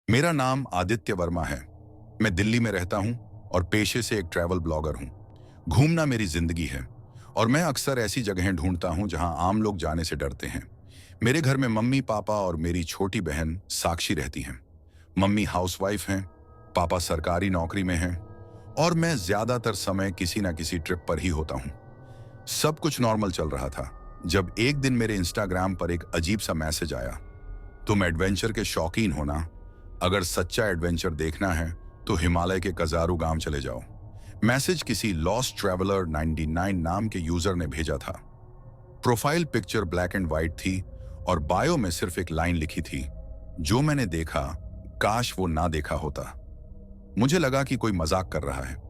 मेरा नाम आदित्य वर्मा है। मैं दिल्ली में रहता हूं और पेशे से एक ट्रैवल ब्लॉगर हूं। घूमना मेरी जिंदगी है और मैं अक्सर ऐसी जगहें ढूंढता हूं जहां आम लोग जाने से डरते हैं। मेरे घर में मम्मी पापा और मेरी छोटी बहन साक्षी रहती हैं। मम्मी हाउसवाइफ हैं, पापा सरकारी नौकरी में हैं और मैं ज्यादातर समय किसी ना किसी ट्रिप पर ही होता हूं। सब कुछ नॉर्मल चल रहा था जब एक दिन मेरे इंस्टाग्राम पर एक अजीब सा मैसेज आया। तुम एडवेंचर के शौकीन हो ना? अगर सच्चा एडवेंचर देखना है तो हिमालय के कजारू गांव चले जाओ। मैसेज किसी लॉस्ट ट्रैवलर 99 नाम के यूजर ने भेजा था। Profile picture black and white थी और बायो में सिर्फ एक लाइन लिखी थी, जो मैंने देखा काश वो ना देखा होता। मुझे लगा कि कोई मजाक कर रहा है।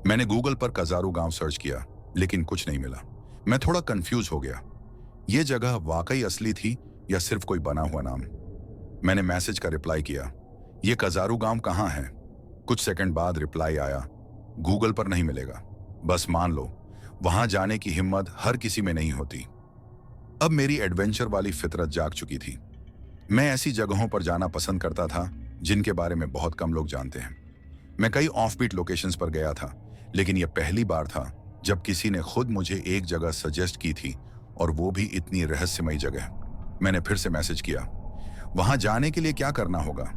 मैंने गूगल पर कजारू गांव सर्च किया लेकिन कुछ नहीं मिला। मैं थोड़ा कंफ्यूज हो गया। ये जगह वाकई असली थी या सिर्फ कोई बना हुआ नाम? मैंने मैसेज का रिप्लाई किया, ये कजारू गांव कहाँ है? कुछ सेकंड बाद रिप्लाई आया, गूगल पर नहीं मिलेगा। बस मान लो, वहां जाने की हिम्मत हर किसी में नहीं होती। अब मेरी एडवेंचर वाली फितरत जाग चुकी थी। मैं ऐसी जगहों पर जाना पसंद करता था जिनके बारे में बहुत कम लोग जानते हैं। मैं कई ऑफबीट लोकेशंस पर गया था, लेकिन यह पहली बार था जब किसी ने खुद मुझे एक जगह सजेस्ट की थी, और वो भी इतनी रहस्यमयी जगह। मैंने फिर से मैसेज किया, वहां जाने के लिए क्या करना होगा?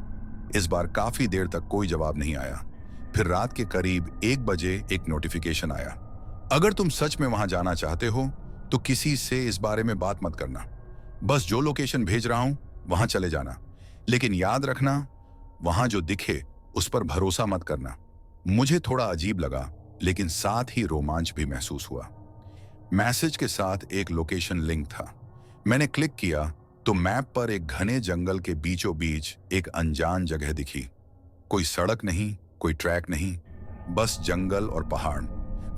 इस बार काफी देर तक कोई जवाब नहीं आया। फिर रात के करीब 1 बजे एक नोटिफिकेशन आया, अगर तुम सच में वहां जाना चाहते हो तो किसी से इस बारे में बात मत करना। बस जो लोकेशन भेज रहा हूं वहां चले जाना, लेकिन याद रखना, वहां जो दिखे उस पर भरोसा मत करना। मुझे थोड़ा अजीब लगा, लेकिन साथ ही रोमांच भी महसूस हुआ। मैसेज के साथ एक लोकेशन लिंक था। मैंने क्लिक किया तो मैप पर एक घने जंगल के बीचों बीच एक अनजान जगह दिखी। कोई सड़क नहीं, कोई ट्रैक नहीं, बस जंगल और पहाड़।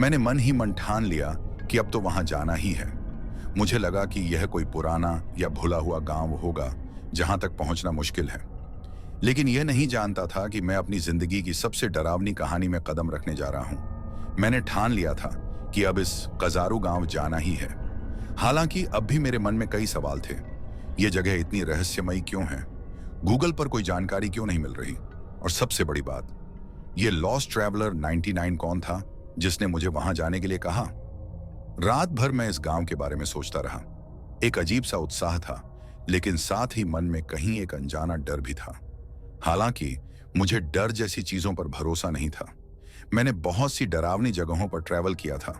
मैंने मन ही मन ठान लिया कि अब तो वहां जाना ही है। मुझे लगा कि यह कोई पुराना या भुला हुआ गांव होगा जहां तक पहुंचना मुश्किल है, लेकिन यह नहीं जानता था कि मैं अपनी जिंदगी की सबसे डरावनी कहानी में कदम रखने जा रहा हूं। मैंने ठान लिया था कि अब इस कजारू गांव जाना ही है। हालांकि अब भी मेरे मन में कई सवाल थे। ये जगह इतनी रहस्यमयी क्यों है? गूगल पर कोई जानकारी क्यों नहीं मिल रही? और सबसे बड़ी बात, ये लॉस्ट ट्रैवलर 99 कौन था जिसने मुझे वहां जाने के लिए कहा? रात भर मैं इस गांव के बारे में सोचता रहा। एक अजीब सा उत्साह था, लेकिन साथ ही मन में कहीं एक अनजाना डर भी था। हालांकि मुझे डर जैसी चीजों पर भरोसा नहीं था। मैंने बहुत सी डरावनी जगहों पर ट्रैवल किया था।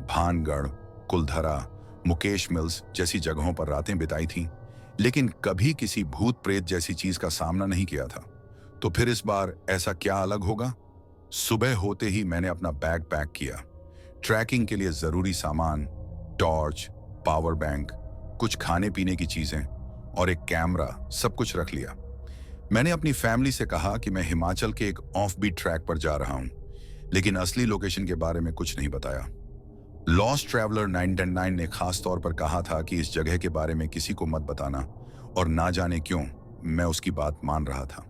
भानगढ़, कुलधरा, मुकेश मिल्स जैसी जगहों पर रातें बिताई थीं, लेकिन कभी किसी भूत प्रेत जैसी चीज का सामना नहीं किया था। तो फिर इस बार ऐसा क्या अलग होगा? सुबह होते ही मैंने अपना बैग पैक किया। ट्रैकिंग के लिए जरूरी सामान, टॉर्च, पावर बैंक, कुछ खाने पीने की चीजें और एक कैमरा, सब कुछ रख लिया। मैंने अपनी फैमिली से कहा कि मैं हिमाचल के एक ऑफबीट ट्रैक पर जा रहा हूं, लेकिन असली लोकेशन के बारे में कुछ नहीं बताया। लॉस्ट ट्रैवलर 999 ने खास तौर पर कहा था कि इस जगह के बारे में किसी को मत बताना, और ना जाने क्यों मैं उसकी बात मान रहा था।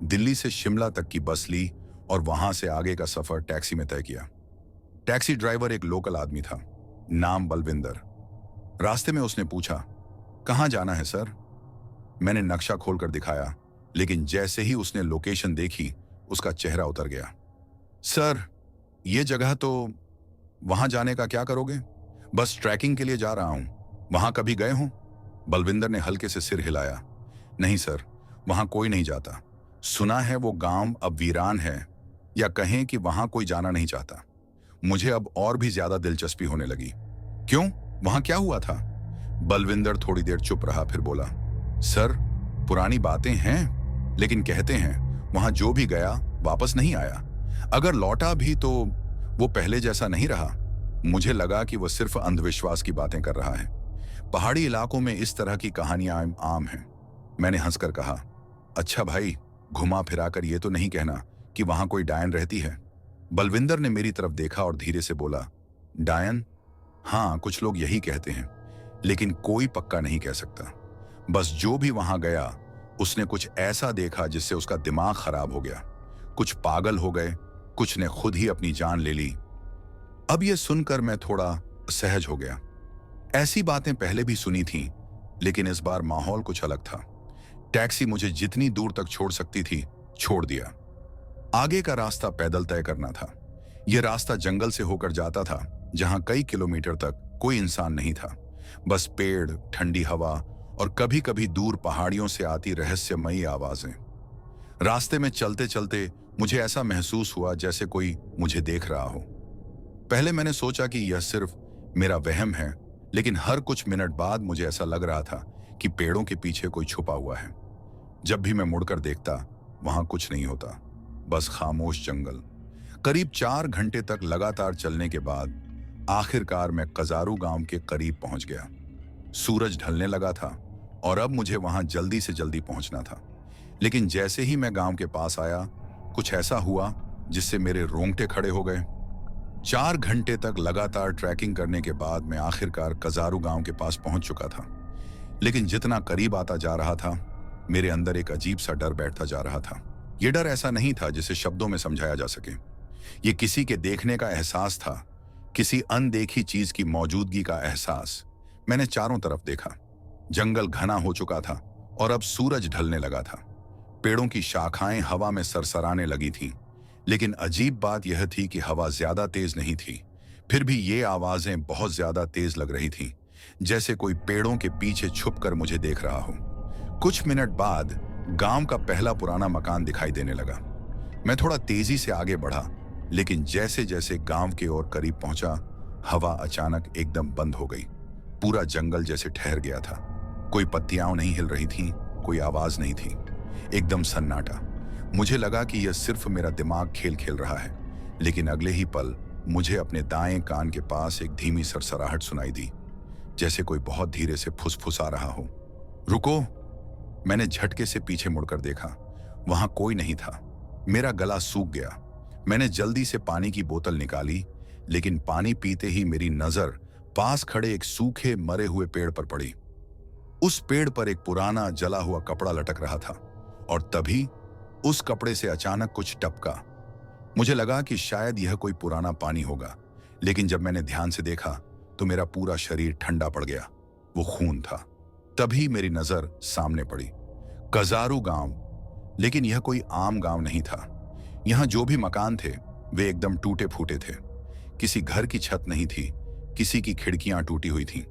दिल्ली से शिमला तक की बस ली और वहां से आगे का सफर टैक्सी में तय किया। टैक्सी ड्राइवर एक लोकल आदमी था, नाम बलविंदर। रास्ते में उसने पूछा, कहां जाना है सर? मैंने नक्शा खोलकर दिखाया, लेकिन जैसे ही उसने लोकेशन देखी उसका चेहरा उतर गया। सर, ये जगह तो, वहां जाने का क्या करोगे? बस ट्रैकिंग के लिए जा रहा हूं। वहां कभी गए हो? बलविंदर ने हल्के से सिर हिलाया। नहीं सर, वहां कोई नहीं जाता। सुना है वो गांव अब वीरान है, या कहें कि वहां कोई जाना नहीं चाहता। मुझे अब और भी ज्यादा दिलचस्पी होने लगी। क्यों, वहां क्या हुआ था? बलविंदर थोड़ी देर चुप रहा, फिर बोला, सर, पुरानी बातें हैं, लेकिन कहते हैं वहां जो भी गया वापस नहीं आया। अगर लौटा भी तो वो पहले जैसा नहीं रहा। मुझे लगा कि वो सिर्फ अंधविश्वास की बातें कर रहा है। पहाड़ी इलाकों में इस तरह की कहानियां आम हैं। मैंने हंसकर कहा, अच्छा भाई, घुमा फिराकर ये तो नहीं कहना कि वहां कोई डायन रहती है? बलविंदर ने मेरी तरफ देखा और धीरे से बोला, डायन? हाँ, कुछ लोग यही कहते हैं, लेकिन कोई पक्का नहीं कह सकता। बस जो भी वहां गया उसने कुछ ऐसा देखा जिससे उसका दिमाग खराब हो गया। कुछ पागल हो गए, कुछ ने खुद ही अपनी जान ले ली। अब यह सुनकर मैं थोड़ा सहज हो गया। ऐसी बातें पहले भी सुनी थीं, लेकिन इस बार माहौल कुछ अलग था। टैक्सी मुझे जितनी दूर तक छोड़ सकती थी छोड़ दिया। आगे का रास्ता पैदल तय करना था। यह रास्ता जंगल से होकर जाता था, जहां कई किलोमीटर तक कोई इंसान नहीं था, बस पेड़, ठंडी हवा और कभी कभी दूर पहाड़ियों से आती रहस्यमयी आवाजें। रास्ते में चलते चलते मुझे ऐसा महसूस हुआ जैसे कोई मुझे देख रहा हो। पहले मैंने सोचा कि यह सिर्फ मेरा वहम है, लेकिन हर कुछ मिनट बाद मुझे ऐसा लग रहा था कि पेड़ों के पीछे कोई छुपा हुआ है। जब भी मैं मुड़कर देखता, वहां कुछ नहीं होता, बस खामोश जंगल। करीब 4 घंटे तक लगातार चलने के बाद आखिरकार मैं कजारू गांव के करीब पहुंच गया। सूरज ढलने लगा था और अब मुझे वहां जल्दी से जल्दी पहुंचना था। लेकिन जैसे ही मैं गांव के पास आया, कुछ ऐसा हुआ जिससे मेरे रोंगटे खड़े हो गए। 4 घंटे तक लगातार ट्रैकिंग करने के बाद मैं आखिरकार कजारू गांव के पास पहुंच चुका था। लेकिन जितना करीब आता जा रहा था, मेरे अंदर एक अजीब सा डर बैठता जा रहा था। यह डर ऐसा नहीं था जिसे शब्दों में समझाया जा सके। यह किसी के देखने का एहसास था, किसी अनदेखी चीज की मौजूदगी का एहसास। मैंने चारों तरफ देखा। जंगल घना हो चुका था और अब सूरज ढलने लगा था। पेड़ों की शाखाएं हवा में सरसराने लगी थीं, लेकिन अजीब बात यह थी कि हवा ज्यादा तेज नहीं थी। फिर भी ये आवाजें बहुत ज्यादा तेज लग रही थीं, जैसे कोई पेड़ों के पीछे छुपकर मुझे देख रहा हो। कुछ मिनट बाद गांव का पहला पुराना मकान दिखाई देने लगा। मैं थोड़ा तेजी से आगे बढ़ा, लेकिन जैसे जैसे गांव के ओर करीब पहुंचा, हवा अचानक एकदम बंद हो गई। पूरा जंगल जैसे ठहर गया था। कोई पत्तियां नहीं हिल रही थीं, कोई आवाज नहीं थी, एकदम सन्नाटा। मुझे लगा कि यह सिर्फ मेरा दिमाग खेल खेल रहा है, लेकिन अगले ही पल मुझे अपने दाएं कान के पास एक धीमी सरसराहट सुनाई दी, जैसे कोई बहुत धीरे से फुसफुसा रहा हो। रुको! मैंने झटके से पीछे मुड़कर देखा। वहां कोई नहीं था। मेरा गला सूख गया। मैंने जल्दी से पानी की बोतल निकाली, लेकिन पानी पीते ही मेरी नजर पास खड़े एक सूखे मरे हुए पेड़ पर पड़ी। उस पेड़ पर एक पुराना जला हुआ कपड़ा लटक रहा था और तभी उस कपड़े से अचानक कुछ टपका। मुझे लगा कि शायद यह कोई पुराना पानी होगा, लेकिन जब मैंने ध्यान से देखा तो मेरा पूरा शरीर ठंडा पड़ गया। वो खून था। तभी मेरी नजर सामने पड़ी। कजारू गांव, लेकिन यह कोई आम गांव नहीं था। यहां जो भी मकान थे वे एकदम टूटे फूटे थे। किसी घर की छत नहीं थी, किसी की खिड़कियां टूटी हुई थीं।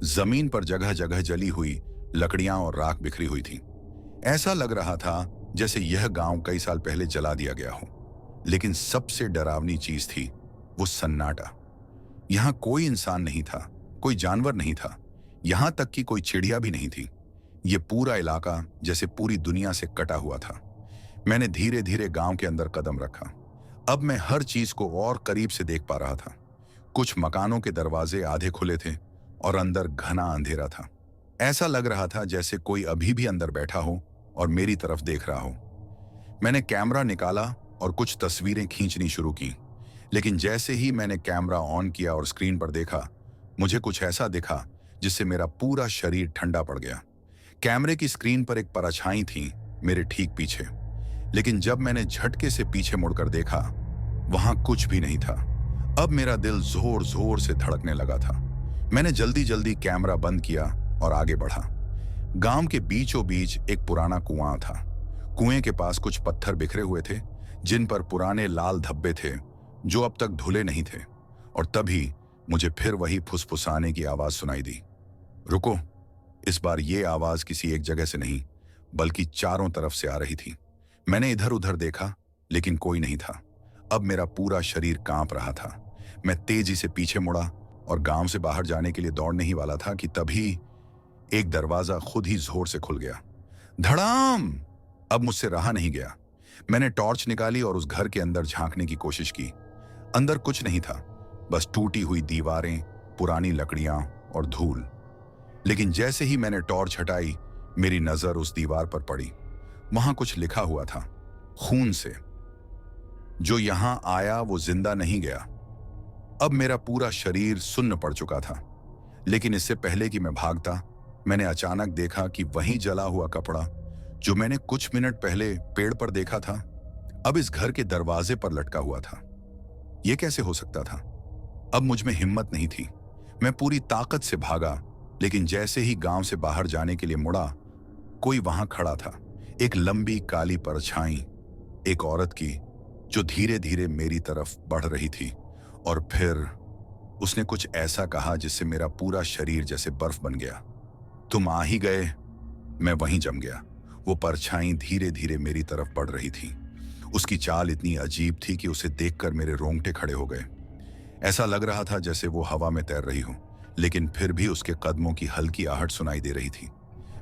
जमीन पर जगह जगह जली हुई लकड़ियां और राख बिखरी हुई थी। ऐसा लग रहा था जैसे यह गांव कई साल पहले जला दिया गया हो। लेकिन सबसे डरावनी चीज थी वो सन्नाटा। यहां कोई इंसान नहीं था, कोई जानवर नहीं था, यहां तक कि कोई चिड़िया भी नहीं थी। यह पूरा इलाका जैसे पूरी दुनिया से कटा हुआ था। मैंने धीरे धीरे गांव के अंदर कदम रखा। अब मैं हर चीज को और करीब से देख पा रहा था। कुछ मकानों के दरवाजे आधे खुले थे और अंदर घना अंधेरा था। ऐसा लग रहा था जैसे कोई अभी भी अंदर बैठा हो और मेरी तरफ देख रहा हो। मैंने कैमरा निकाला और कुछ तस्वीरें खींचनी शुरू की, लेकिन जैसे ही मैंने कैमरा ऑन किया और स्क्रीन पर देखा, मुझे कुछ ऐसा दिखा जिससे मेरा पूरा शरीर ठंडा पड़ गया। कैमरे की स्क्रीन पर एक परछाई थी मेरे ठीक पीछे, लेकिन जब मैंने झटके से पीछे मुड़कर देखा, वहां कुछ भी नहीं था। अब मेरा दिल जोर जोर से धड़कने लगा था। मैंने जल्दी जल्दी कैमरा बंद किया और आगे बढ़ा। गांव के बीचों बीच एक पुराना कुआं था। कुएं के पास कुछ पत्थर बिखरे हुए थे, जिन पर पुराने लाल धब्बे थे जो अब तक धुले नहीं थे। और तभी मुझे फिर वही फुसफुसाने की आवाज सुनाई दी। रुको! इस बार ये आवाज किसी एक जगह से नहीं, बल्कि चारों तरफ से आ रही थी। मैंने इधर उधर देखा, लेकिन कोई नहीं था। अब मेरा पूरा शरीर कांप रहा था। मैं तेजी से पीछे मुड़ा और गांव से बाहर जाने के लिए दौड़ने ही वाला था कि तभी एक दरवाजा खुद ही जोर से खुल गया। धड़ाम! अब मुझसे रहा नहीं गया। मैंने टॉर्च निकाली और उस घर के अंदर झांकने की कोशिश की। अंदर कुछ नहीं था, बस टूटी हुई दीवारें, पुरानी लकड़ियां और धूल। लेकिन जैसे ही मैंने टॉर्च हटाई, मेरी नजर उस दीवार पर पड़ी। वहां कुछ लिखा हुआ था, खून से। जो यहां आया वो जिंदा नहीं गया। अब मेरा पूरा शरीर सुन्न पड़ चुका था। लेकिन इससे पहले कि मैं भागता, मैंने अचानक देखा कि वही जला हुआ कपड़ा जो मैंने कुछ मिनट पहले पेड़ पर देखा था, अब इस घर के दरवाजे पर लटका हुआ था। यह कैसे हो सकता था? अब मुझ में हिम्मत नहीं थी। मैं पूरी ताकत से भागा, लेकिन जैसे ही गांव से बाहर जाने के लिए मुड़ा, कोई वहां खड़ा था। एक लंबी काली परछाई एक औरत की जो धीरे धीरे मेरी तरफ बढ़ रही थी, और फिर उसने कुछ ऐसा कहा जिससे मेरा पूरा शरीर जैसे बर्फ बन गया। तुम आ ही गए। मैं वहीं जम गया। वो परछाई धीरे धीरे मेरी तरफ बढ़ रही थी। उसकी चाल इतनी अजीब थी कि उसे देखकर मेरे रोंगटे खड़े हो गए। ऐसा लग रहा था जैसे वो हवा में तैर रही हो, लेकिन फिर भी उसके कदमों की हल्की आहट सुनाई दे रही थी।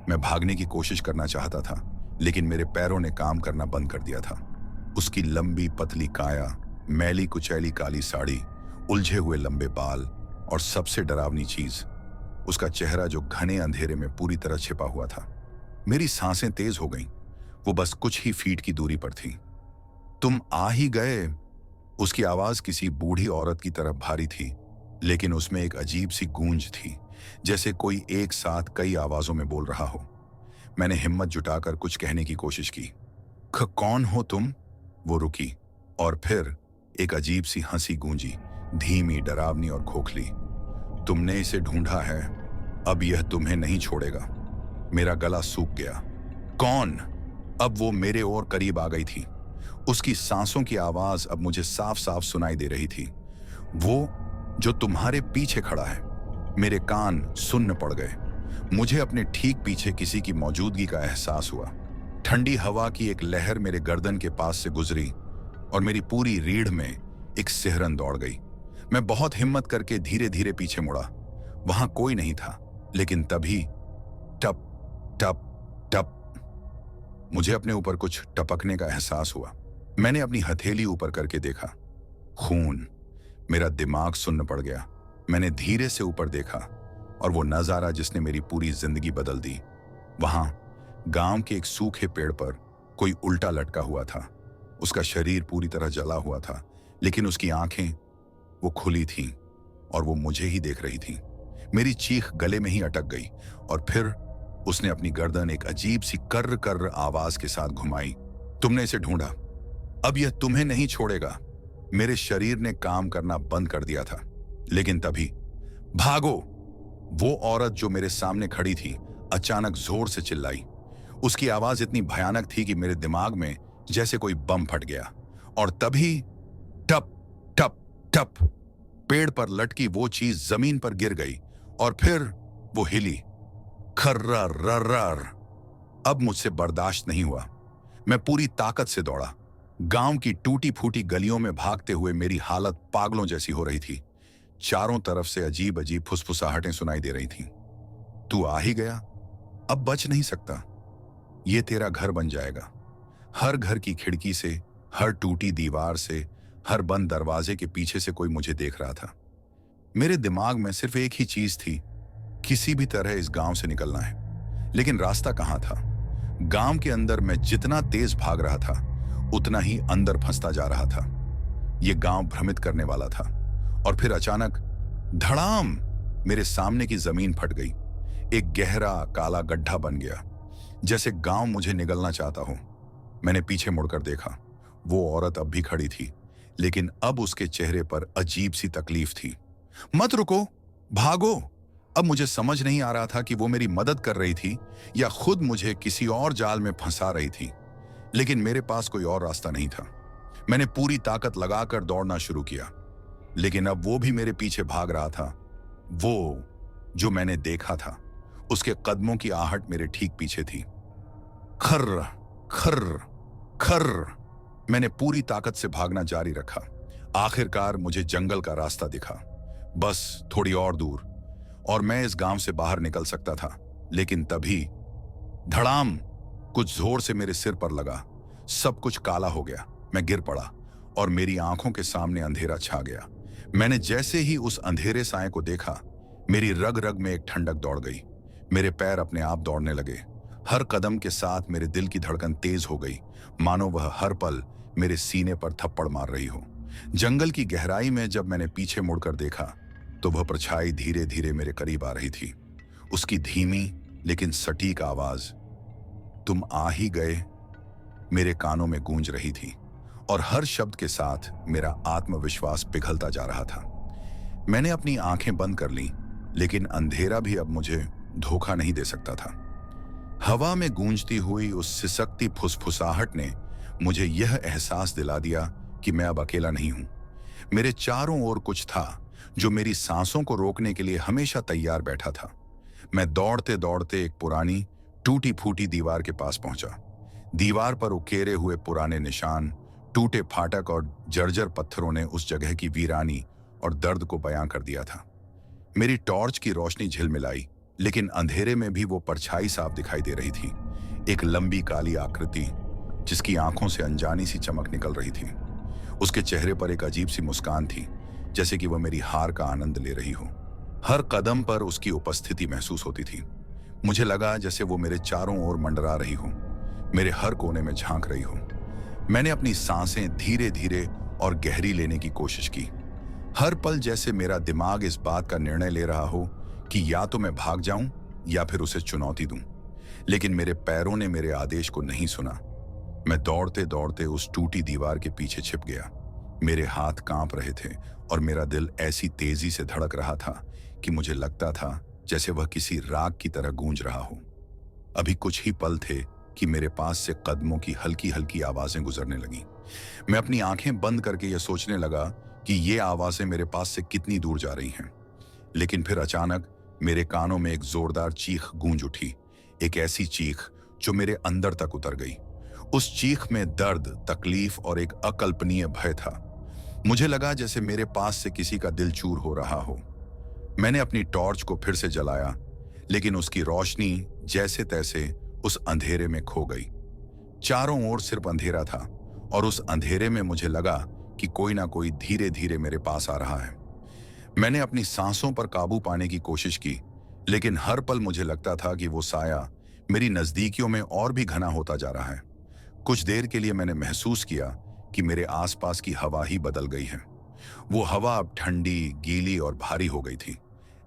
मैं भागने की कोशिश करना चाहता था, लेकिन मेरे पैरों ने काम करना बंद कर दिया था। उसकी लंबी पतली काया, मैली कुचैली काली साड़ी, उलझे हुए लंबे बाल, और सबसे डरावनी चीज, उसका चेहरा जो घने अंधेरे में पूरी तरह छिपा हुआ था। मेरी सांसें तेज हो गईं। वो बस कुछ ही फीट की दूरी पर थी। तुम आ ही गए। उसकी आवाज किसी बूढ़ी औरत की तरह भारी थी, लेकिन उसमें एक अजीब सी गूंज थी, जैसे कोई एक साथ कई आवाजों में बोल रहा हो। मैंने हिम्मत जुटाकर कुछ कहने की कोशिश की। कौन हो तुम? वो रुकी, और फिर एक अजीब सी हंसी गूंजी, धीमी, डरावनी और खोखली। तुमने इसे ढूंढा है, अब यह तुम्हें नहीं छोड़ेगा। मेरा गला सूख गया। कौन? अब वो मेरे और करीब आ गई थी। उसकी सांसों की आवाज अब मुझे साफ साफ सुनाई दे रही थी। वो जो तुम्हारे पीछे खड़ा है। मेरे कान सुन्न पड़ गए। मुझे अपने ठीक पीछे किसी की मौजूदगी का एहसास हुआ। ठंडी हवा की एक लहर मेरे गर्दन के पास से गुजरी, और मेरी पूरी रीढ़ में एक सिहरन दौड़ गई। मैं बहुत हिम्मत करके धीरे धीरे पीछे मुड़ा। वहां कोई नहीं था, लेकिन तभी टप टप टप, मुझे अपने ऊपर कुछ टपकने का एहसास हुआ। मैंने अपनी हथेली ऊपर करके देखा। खून। मेरा दिमाग सुन्न पड़ गया। मैंने धीरे से ऊपर देखा, और वो नजारा जिसने मेरी पूरी जिंदगी बदल दी। वहां गांव के एक सूखे पेड़ पर कोई उल्टा लटका हुआ था। उसका शरीर पूरी तरह जला हुआ था, लेकिन उसकी आंखें वो खुली थीं, और वो मुझे ही देख रही थीं। मेरी चीख गले में ही अटक गई, और फिर उसने अपनी गर्दन एक अजीब सी कर्र कर्र आवाज के साथ घुमाई। तुमने इसे ढूंढा, अब यह तुम्हें नहीं छोड़ेगा। मेरे शरीर ने काम करना बंद कर दिया था, लेकिन तभी भागो! वो औरत जो मेरे सामने खड़ी थी अचानक जोर से चिल्लाई। उसकी आवाज इतनी भयानक थी कि मेरे दिमाग में जैसे कोई बम फट गया। और तभी टप टप टप, पेड़ पर लटकी वो चीज जमीन पर गिर गई, और फिर वो हिली। खर्रर रर्रर। अब मुझसे बर्दाश्त नहीं हुआ। मैं पूरी ताकत से दौड़ा। गांव की टूटी फूटी गलियों में भागते हुए मेरी हालत पागलों जैसी हो रही थी। चारों तरफ से अजीब अजीब फुसफुसाहटें सुनाई दे रही थीं। तू आ ही गया, अब बच नहीं सकता। ये तेरा घर बन जाएगा। हर घर की खिड़की से, हर टूटी दीवार से, हर बंद दरवाजे के पीछे से कोई मुझे देख रहा था। मेरे दिमाग में सिर्फ एक ही चीज थी, किसी भी तरह इस गांव से निकलना है। लेकिन रास्ता कहाँ था? गांव के अंदर मैं जितना तेज भाग रहा था, उतना ही अंदर फंसता जा रहा था। यह गांव भ्रमित करने वाला था। और फिर अचानक धड़ाम, मेरे सामने की जमीन फट गई। एक गहरा काला गड्ढा बन गया, जैसे गांव मुझे निगलना चाहता हो। मैंने पीछे मुड़कर देखा। वो औरत अब भी खड़ी थी, लेकिन अब उसके चेहरे पर अजीब सी तकलीफ थी। मत रुको, भागो! अब मुझे समझ नहीं आ रहा था कि वो मेरी मदद कर रही थी या खुद मुझे किसी और जाल में फंसा रही थी, लेकिन मेरे पास कोई और रास्ता नहीं था। मैंने पूरी ताकत लगाकर दौड़ना शुरू किया, लेकिन अब वो भी मेरे पीछे भाग रहा था। वो जो मैंने देखा था, उसके कदमों की आहट मेरे ठीक पीछे थी। खर्र खर्र खर्र। मैंने पूरी ताकत से भागना जारी रखा। आखिरकार मुझे जंगल का रास्ता दिखा, बस थोड़ी और दूर, और मैं इस गांव से बाहर निकल सकता था। लेकिन तभी धड़ाम, कुछ जोर से मेरे सिर पर लगा। सब कुछ काला हो गया। मैं गिर पड़ा, और मेरी आंखों के सामने अंधेरा छा गया। मैंने जैसे ही उस अंधेरे साए को देखा, मेरी रग रग में एक ठंडक दौड़ गई। मेरे पैर अपने आप दौड़ने लगे। हर कदम के साथ मेरे दिल की धड़कन तेज हो गई, मानो वह हर पल मेरे सीने पर थप्पड़ मार रही हो। जंगल की गहराई में जब मैंने पीछे मुड़कर देखा, तो वह परछाई धीरे धीरे मेरे करीब आ रही थी। उसकी धीमी लेकिन सटीक आवाज, तुम आ ही गए, मेरे कानों में गूंज रही थी, और हर शब्द के साथ मेरा आत्मविश्वास पिघलता जा रहा था। मैंने अपनी आंखें बंद कर लीं, लेकिन अंधेरा भी अब मुझे धोखा नहीं दे सकता था। हवा में गूंजती हुई उस सिसकती फुसफुसाहट ने मुझे यह एहसास दिला दिया कि मैं अब अकेला नहीं हूं। मेरे चारों ओर कुछ था जो मेरी सांसों को रोकने के लिए हमेशा तैयार बैठा था। मैं दौड़ते दौड़ते एक पुरानी टूटी फूटी दीवार के पास पहुंचा। दीवार पर उकेरे हुए पुराने निशान, टूटे फाटक और जर्जर पत्थरों ने उस जगह की वीरानी और दर्द को बयां कर दिया था। मेरी टॉर्च की रोशनी झिलमिलाई, लेकिन अंधेरे में भी वो परछाई साफ दिखाई दे रही थी। एक लंबी काली आकृति जिसकी आंखों से अनजानी सी चमक निकल रही थी। उसके चेहरे पर एक अजीब सी मुस्कान थी, जैसे कि वह मेरी हार का आनंद ले रही हो। हर कदम पर उसकी उपस्थिति महसूस होती थी। मुझे लगा जैसे वो मेरे चारों ओर मंडरा रही हो, मेरे हर कोने में झांक रही हो। मैंने अपनी सांसें धीरे धीरे और गहरी लेने की कोशिश की। हर पल जैसे मेरा दिमाग इस बात का निर्णय ले रहा हो कि या तो मैं भाग जाऊं या फिर उसे चुनौती दूं। लेकिन मेरे पैरों ने मेरे आदेश को नहीं सुना। मैं दौड़ते दौड़ते उस टूटी दीवार के पीछे छिप गया। मेरे हाथ कांप रहे थे और मेरा दिल ऐसी तेजी से धड़क रहा था कि मुझे लगता था जैसे वह किसी राग की तरह गूंज रहा हो। अभी कुछ ही पल थे कि मेरे पास से कदमों की हल्की हल्की आवाजें गुजरने लगीं। मैं अपनी आंखें बंद करके यह सोचने लगा कि ये आवाजें मेरे पास से कितनी दूर जा रही हैं। लेकिन फिर अचानक मेरे कानों में एक जोरदार चीख गूंज उठी, एक ऐसी चीख जो मेरे अंदर तक उतर गई। उस चीख में दर्द, तकलीफ और एक अकल्पनीय भय था। मुझे लगा जैसे मेरे पास से किसी का दिल चूर हो रहा हो। मैंने अपनी टॉर्च को फिर से जलाया, लेकिन उसकी रोशनी जैसे तैसे उस अंधेरे में खो गई। चारों ओर सिर्फ अंधेरा था और उस अंधेरे में मुझे लगा कि कोई ना कोई धीरे धीरे मेरे पास आ रहा है। मैंने अपनी सांसों पर काबू पाने की कोशिश की, लेकिन हर पल मुझे लगता था कि वो साया मेरी नजदीकियों में और भी घना होता जा रहा है। कुछ देर के लिए मैंने महसूस किया कि मेरे आसपास की हवा ही बदल गई है। वो हवा अब ठंडी, गीली और भारी हो गई थी।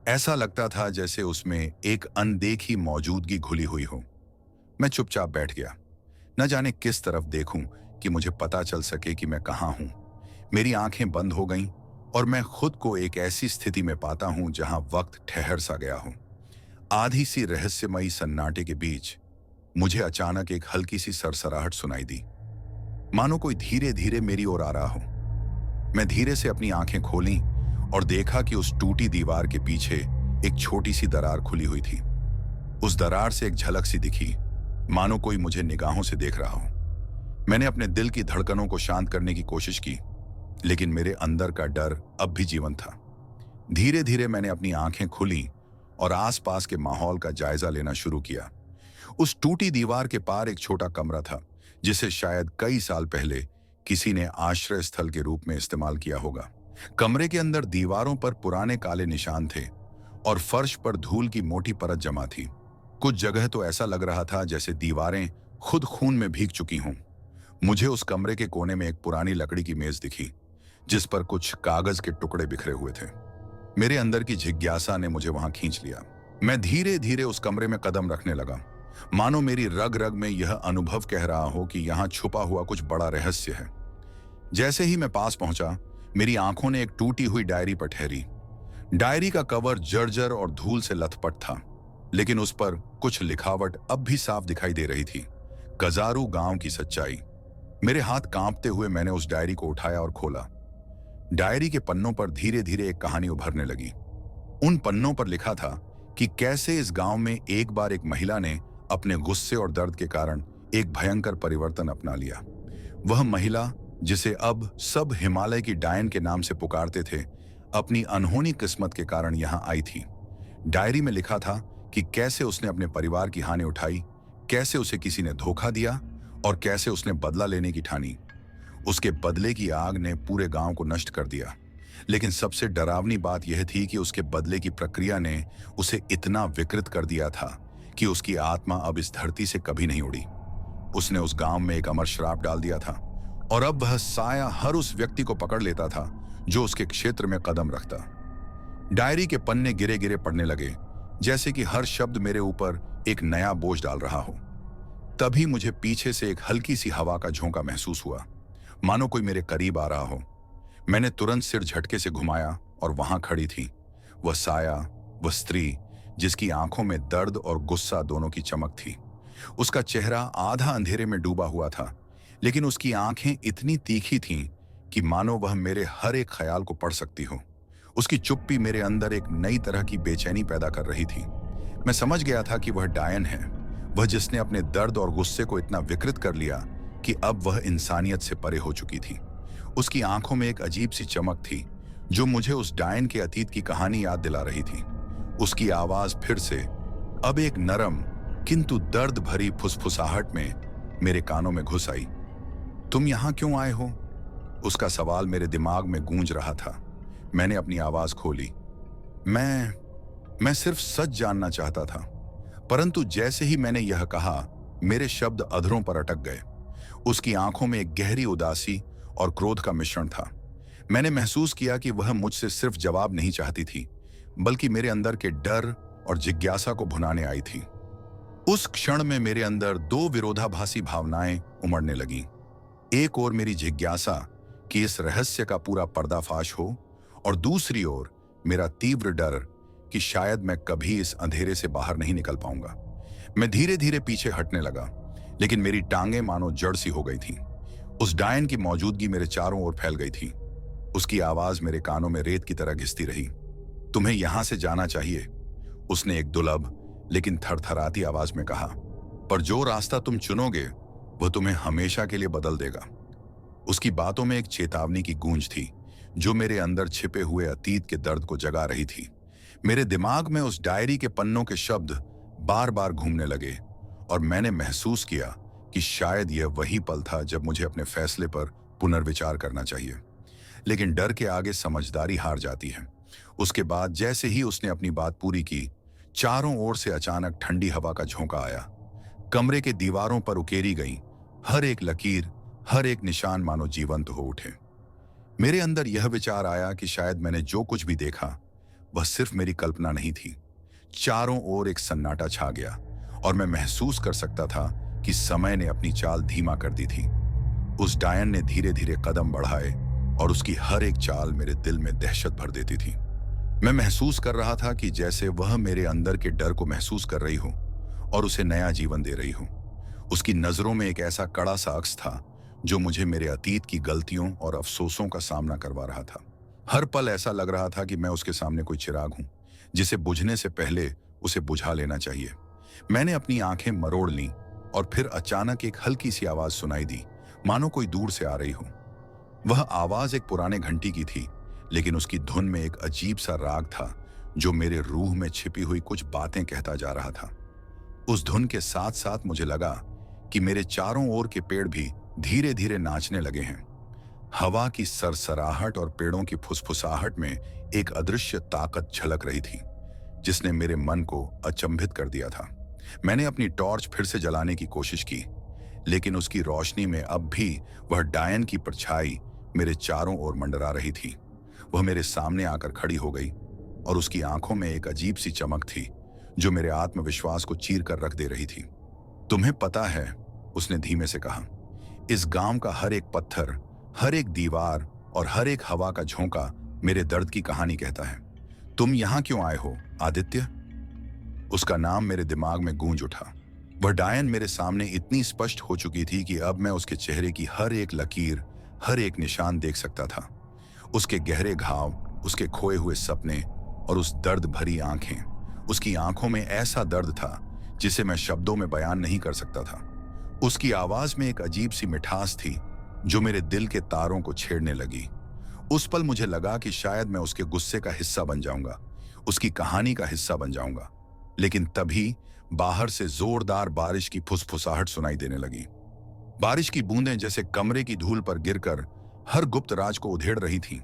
ऐसा लगता था जैसे उसमें एक अनदेखी मौजूदगी घुली हुई हो। मैं चुपचाप बैठ गया, न जाने किस तरफ देखूं कि मुझे पता चल सके कि मैं कहां हूं। मेरी आंखें बंद हो गईं और मैं खुद को एक ऐसी स्थिति में पाता हूं जहां वक्त ठहर सा गया हो। आधी सी रहस्यमयी सन्नाटे के बीच मुझे अचानक एक हल्की सी सरसराहट सुनाई दी, मानो कोई धीरे धीरे मेरी ओर आ रहा हो। मैं धीरे से अपनी आंखें खोली और देखा कि उस टूटी दीवार के पीछे एक छोटी सी दरार खुली हुई थी। उस दरार से एक झलक सी दिखी, मानो कोई मुझे निगाहों से देख रहा हो। मैंने अपने दिल की धड़कनों को शांत करने की कोशिश की, लेकिन मेरे अंदर का डर अब भी जीवंत था। धीरे धीरे मैंने अपनी आंखें खोली और आसपास के माहौल का जायजा लेना शुरू किया। उस टूटी दीवार के पार एक छोटा कमरा था, जिसे शायद कई साल पहले किसी ने आश्रय स्थल के रूप में इस्तेमाल किया होगा। कमरे के अंदर दीवारों पर पुराने काले निशान थे और फर्श पर धूल की मोटी परत जमा थी। कुछ जगह तो ऐसा लग रहा था जैसे दीवारें खुद खून में भीग चुकी हों। मुझे उस कमरे के कोने में एक पुरानी लकड़ी की मेज दिखी, जिस पर कुछ कागज के टुकड़े बिखरे हुए थे। मेरे अंदर की जिज्ञासा ने मुझे वहां खींच लिया। मैं धीरे धीरे उस कमरे में कदम रखने लगा, मानो मेरी रग रग में यह अनुभव कह रहा हो कि यहां छुपा हुआ कुछ बड़ा रहस्य है। जैसे ही मैं पास पहुंचा, मेरी आंखों ने एक टूटी हुई डायरी पर ठहरी। डायरी का कवर जर्जर और धूल से लथपथ था, लेकिन उस पर कुछ लिखावट अब भी साफ दिखाई दे रही थी। कजारू गांव की सच्चाई। मेरे हाथ कांपते हुए मैंने उस डायरी को उठाया और खोला। डायरी के पन्नों पर धीरे धीरे एक कहानी उभरने लगी। उन पन्नों पर लिखा था कि कैसे इस गांव में एक बार एक महिला ने अपने गुस्से और दर्द के कारण एक भयंकर परिवर्तन अपना लिया। वह महिला, जिसे अब सब हिमालय की डायन के नाम से पुकारते थे, अपनी अनहोनी किस्मत के कारण यहां आई थी। डायरी में लिखा था कि कैसे उसने अपने परिवार की हानि उठाई, कैसे उसे किसी ने धोखा दिया और कैसे उसने बदला लेने की ठानी। उसके बदले की आग ने पूरे गांव को नष्ट कर दिया, लेकिन सबसे डरावनी बात यह थी कि उसके बदले की प्रक्रिया ने उसे इतना विकृत कर दिया था कि उसकी आत्मा अब इस धरती से कभी नहीं उड़ी। उसने उस गांव में एक अमर श्राप डाल दिया था और अब वह साया हर उस व्यक्ति को पकड़ लेता था जो उसके क्षेत्र में कदम रखता। डायरी के पन्ने गिरे गिरे पड़ने लगे, जैसे कि हर शब्द मेरे ऊपर एक नया बोझ डाल रहा हो। तभी मुझे पीछे से एक हल्की सी हवा का झोंका महसूस हुआ, मानो कोई मेरे करीब आ रहा हो। मैंने तुरंत सिर झटके से घुमाया और वहां खड़ी थी वह साया, वह स्त्री जिसकी आंखों में दर्द और गुस्सा दोनों की चमक थी। उसका चेहरा आधा अंधेरे में डूबा हुआ था, लेकिन उसकी आंखें इतनी तीखी थीं कि मानो वह मेरे हर एक ख्याल को पढ़ सकती हो। उसकी चुप्पी मेरे अंदर एक नई तरह की बेचैनी पैदा कर रही थी। मैं समझ गया था कि वह डायन है, वह जिसने अपने दर्द और गुस्से को इतना विकृत कर लिया कि अब वह इंसानियत से परे हो चुकी थी। उसकी आंखों में एक अजीब सी चमक थी जो मुझे उस डायन के अतीत की कहानी याद दिला रही थी। उसकी आवाज फिर से, अब एक नरम किंतु दर्द भरी फुसफुसाहट में मेरे कानों में घुस आई। तुम यहां क्यों आए हो? उसका सवाल मेरे दिमाग में गूंज रहा था। मैंने अपनी आवाज खोली। मैं सिर्फ सच जानना चाहता था। परंतु जैसे ही मैंने यह कहा, मेरे शब्द अधरों पर अटक गए। उसकी आंखों में एक गहरी उदासी और क्रोध का मिश्रण था। मैंने महसूस किया कि वह मुझसे सिर्फ जवाब नहीं चाहती थी, बल्कि मेरे अंदर के डर और जिज्ञासा को भुनाने आई थी। उस क्षण में मेरे अंदर दो विरोधाभासी भावनाएं उमड़ने लगीं। एक ओर मेरी जिज्ञासा कि इस रहस्य का पूरा पर्दाफाश हो, और दूसरी ओर मेरा तीव्र डर कि शायद मैं कभी इस अंधेरे से बाहर नहीं निकल पाऊंगा। मैं धीरे धीरे पीछे हटने लगा, लेकिन मेरी टांगें मानो जड़ सी हो गई थीं। उस डायन की मौजूदगी मेरे चारों ओर फैल गई थी। उसकी आवाज मेरे कानों में रेत की तरह घिसती रही। तुम्हें यहां से जाना चाहिए, उसने एक दुर्लभ लेकिन थरथराती आवाज में कहा। पर जो रास्ता तुम चुनोगे वह तुम्हें हमेशा के लिए बदल देगा। उसकी बातों में एक चेतावनी की गूंज थी जो मेरे अंदर छिपे हुए अतीत के दर्द को जगा रही थी। मेरे दिमाग में उस डायरी के पन्नों के शब्द बार बार घूमने लगे, और मैंने महसूस किया कि शायद यह वही पल था जब मुझे अपने फैसले पर पुनर्विचार करना चाहिए। लेकिन डर के आगे समझदारी हार जाती है। उसके बाद जैसे ही उसने अपनी बात पूरी की, चारों ओर से अचानक ठंडी हवा का झोंका आया। कमरे के दीवारों पर उकेरी गई हर एक लकीर, हर एक निशान मानो जीवंत हो उठे। मेरे अंदर यह विचार आया कि शायद मैंने जो कुछ भी देखा वह सिर्फ मेरी कल्पना नहीं थी। चारों ओर एक सन्नाटा छा गया, और मैं महसूस कर सकता था कि समय ने अपनी चाल धीमा कर दी थी। उस डायन ने धीरे धीरे कदम बढ़ाए, और उसकी हर एक चाल मेरे दिल में दहशत भर देती थी। मैं महसूस कर रहा था कि जैसे वह मेरे अंदर के डर को महसूस कर रही हो और उसे नया जीवन दे रही हो। उसकी नजरों में एक ऐसा कड़ा सा अक्स था जो मुझे मेरे अतीत की गलतियों और अफसोसों का सामना करवा रहा था। हर पल ऐसा लग रहा था कि मैं उसके सामने कोई चिराग हूं जिसे बुझने से पहले उसे बुझा लेना चाहिए। मैंने अपनी आंखें मरोड़ लीं, और फिर अचानक एक हल्की सी आवाज सुनाई दी, मानो कोई दूर से आ रही हो। वह आवाज एक पुराने घंटी की थी, लेकिन उसकी धुन में एक अजीब सा राग था जो मेरे रूह में छिपी हुई कुछ बातें कहता जा रहा था। उस धुन के साथ साथ मुझे लगा कि मेरे चारों ओर के पेड़ भी धीरे धीरे नाचने लगे हैं। हवा की सरसराहट और पेड़ों की फुसफुसाहट में एक अदृश्य ताकत झलक रही थी जिसने मेरे मन को अचंभित कर दिया था। मैंने अपनी टॉर्च फिर से जलाने की कोशिश की, लेकिन उसकी रोशनी में अब भी वह डायन की परछाई मेरे चारों ओर मंडरा रही थी। वह मेरे सामने आकर खड़ी हो गई, और उसकी आंखों में एक अजीब सी चमक थी जो मेरे आत्मविश्वास को चीर कर रख दे रही थी। तुम्हें पता है, उसने धीमे से कहा, इस गांव का हर एक पत्थर, हर एक दीवार और हर एक हवा का झोंका मेरे दर्द की कहानी कहता है। तुम यहां क्यों आए हो, आदित्य? उसका नाम मेरे दिमाग में गूंज उठा। वह डायन मेरे सामने इतनी स्पष्ट हो चुकी थी कि अब मैं उसके चेहरे की हर एक लकीर, हर एक निशान देख सकता था। उसके गहरे घाव, उसके खोए हुए सपने और उस दर्द भरी आंखें। उसकी आंखों में ऐसा दर्द था जिसे मैं शब्दों में बयान नहीं कर सकता था। उसकी आवाज में एक अजीब सी मिठास थी जो मेरे दिल के तारों को छेड़ने लगी। उस पल मुझे लगा कि शायद मैं उसके गुस्से का हिस्सा बन जाऊंगा, उसकी कहानी का हिस्सा बन जाऊंगा। लेकिन तभी बाहर से जोरदार बारिश की फुसफुसाहट सुनाई देने लगी। बारिश की बूंदें जैसे कमरे की धूल पर गिरकर हर गुप्त राज को उधेड़ रही थीं।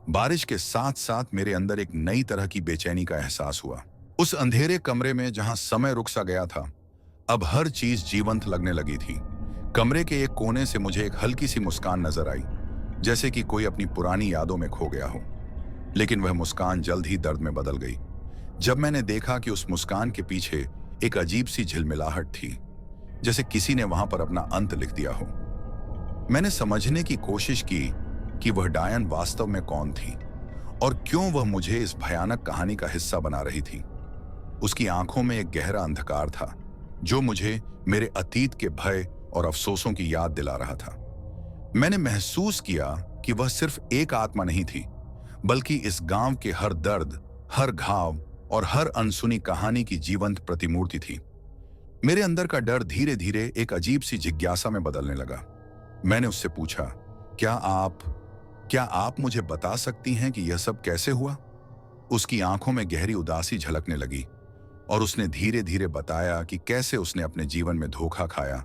बारिश के साथ साथ मेरे अंदर एक नई तरह की बेचैनी का एहसास हुआ। उस अंधेरे कमरे में जहां समय रुक सा गया था, अब हर चीज जीवंत लगने लगी थी। कमरे के एक कोने से मुझे एक हल्की सी मुस्कान नजर आई, जैसे कि कोई अपनी पुरानी यादों में खो गया हो। लेकिन वह मुस्कान जल्द ही दर्द में बदल गई जब मैंने देखा कि उस मुस्कान के पीछे एक अजीब सी झिलमिलाहट थी, जैसे किसी ने वहां पर अपना अंत लिख दिया हो। मैंने समझने की कोशिश की कि वह डायन वास्तव में कौन थी और क्यों वह मुझे इस भयानक कहानी का हिस्सा बना रही थी। उसकी आंखों में एक गहरा अंधकार था जो मुझे मेरे अतीत के भय और अफसोसों की याद दिला रहा था। मैंने महसूस किया कि वह सिर्फ एक आत्मा नहीं थी, बल्कि इस गांव के हर दर्द, हर घाव और हर अनसुनी कहानी की जीवंत प्रतिमूर्ति थी। मेरे अंदर का डर धीरे धीरे एक अजीब सी जिज्ञासा में बदलने लगा। मैंने उससे पूछा, क्या आप मुझे बता सकती हैं कि यह सब कैसे हुआ? उसकी आंखों में गहरी उदासी झलकने लगी और उसने धीरे धीरे बताया कि कैसे उसने अपने जीवन में धोखा खाया,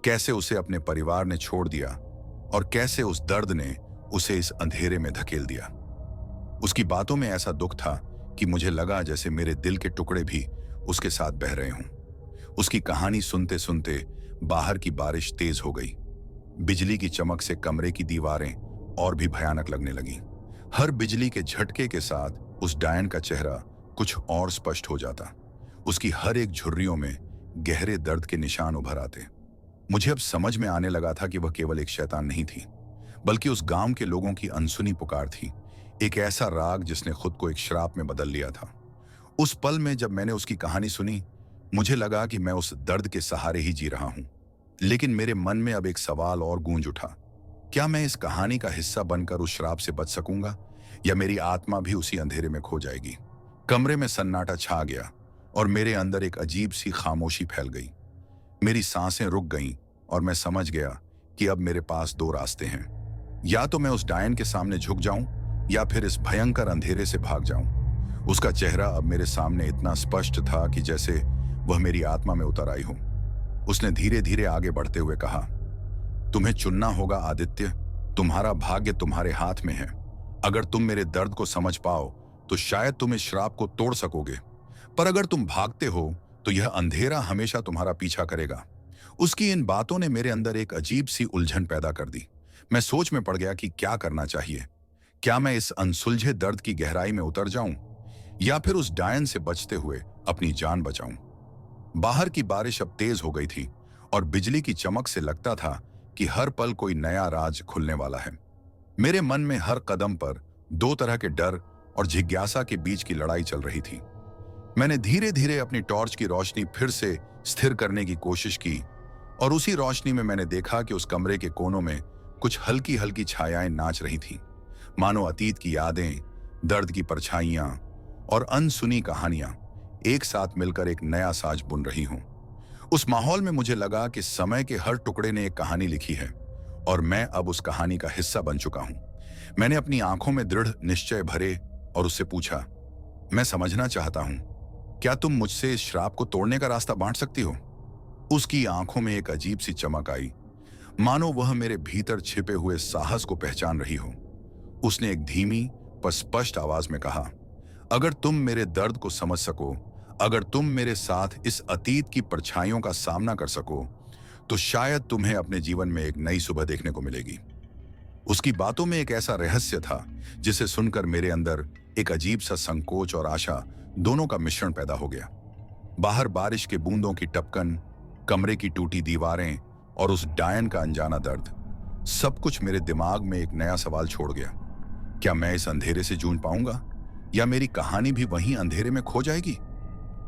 कैसे उसे अपने परिवार ने छोड़ दिया और कैसे उस दर्द ने उसे इस अंधेरे में धकेल दिया। उसकी बातों में ऐसा दुख था कि मुझे लगा जैसे मेरे दिल के टुकड़े भी उसके साथ बह रहे हों। उसकी कहानी सुनते सुनते बाहर की बारिश तेज हो गई। बिजली की चमक से कमरे की दीवारें और भी भयानक लगने लगी। हर बिजली के झटके के साथ उस डायन का चेहरा कुछ और स्पष्ट हो जाता। उसकी हर एक झुर्रियों में गहरे दर्द के निशान उभर आते। मुझे अब समझ में आने लगा था कि वह केवल एक शैतान नहीं थी, बल्कि उस गांव के लोगों की अनसुनी पुकार थी, एक ऐसा राग जिसने खुद को एक श्राप में बदल लिया था। उस पल में जब मैंने उसकी कहानी सुनी, मुझे लगा कि मैं उस दर्द के सहारे ही जी रहा हूं। लेकिन मेरे मन में अब एक सवाल और गूंज उठा, क्या मैं इस कहानी का हिस्सा बनकर उस श्राप से बच सकूंगा, या मेरी आत्मा भी उसी अंधेरे में खो जाएगी? कमरे में सन्नाटा छा गया और मेरे अंदर एक अजीब सी खामोशी फैल गई। मेरी सांसें रुक गईं और मैं समझ गया कि अब मेरे पास दो रास्ते हैं। या तो मैं उस डायन के सामने झुक जाऊं या फिर इस भयंकर अंधेरे से भाग जाऊं। उसका चेहरा अब मेरे सामने इतना स्पष्ट था कि जैसे वह मेरी आत्मा में उतर आई हो। उसने धीरे धीरे आगे बढ़ते हुए कहा, तुम्हें चुनना होगा आदित्य, तुम्हारा भाग्य तुम्हारे हाथ में है। अगर तुम मेरे दर्द को समझ पाओ तो शायद तुम इस श्राप को तोड़ सकोगे, पर अगर तुम भागते हो तो यह अंधेरा हमेशा तुम्हारा पीछा करेगा। उसकी इन बातों ने मेरे अंदर एक अजीब सी उलझन पैदा कर दी। मैं सोच में पड़ गया कि क्या करना चाहिए। क्या मैं इस अनसुलझे दर्द की गहराई में उतर जाऊं या फिर उस डायन से बचते हुए अपनी जान बचाऊं? बाहर की बारिश अब तेज हो गई थी और बिजली की चमक से लगता था कि हर पल कोई नया राज खुलने वाला है। मेरे मन में हर कदम पर दो तरह के डर और जिज्ञासा के बीच की लड़ाई चल रही थी। मैंने धीरे धीरे अपनी टॉर्च की रोशनी फिर से स्थिर करने की कोशिश की और उसी रोशनी में मैंने देखा कि उस कमरे के कोनों में कुछ हल्की हल्की छायाएं नाच रही थीं, मानो अतीत की यादें, दर्द की परछाइयां और अनसुनी कहानियां एक साथ मिलकर एक नया साज बुन रही हों। उस माहौल में मुझे लगा कि समय के हर टुकड़े ने एक कहानी लिखी है और मैं अब उस कहानी का हिस्सा बन चुका हूं। मैंने अपनी आंखों में दृढ़ निश्चय भरे और उससे पूछा, मैं समझना चाहता हूं, क्या तुम मुझसे इस श्राप को तोड़ने का रास्ता बांट सकती हो? उसकी आंखों में एक अजीब सी चमक आई, मानो वह मेरे भीतर छिपे हुए साहस को पहचान रही हो। उसने एक धीमी पर स्पष्ट आवाज में कहा, अगर तुम मेरे दर्द को समझ सको, अगर तुम मेरे साथ इस अतीत की परछाइयों का सामना कर सको, तो शायद तुम्हें अपने जीवन में एक नई सुबह देखने को मिलेगी। उसकी बातों में एक ऐसा रहस्य था जिसे सुनकर मेरे अंदर एक अजीब सा संकोच और आशा दोनों का मिश्रण पैदा हो गया। बाहर बारिश के बूंदों की टपकन, कमरे की टूटी दीवारें और उस डायन का अनजाना दर्द, सब कुछ मेरे दिमाग में एक नया सवाल छोड़ गया। क्या मैं इस अंधेरे से जूझ पाऊंगा या मेरी कहानी भी वहीं अंधेरे में खो जाएगी?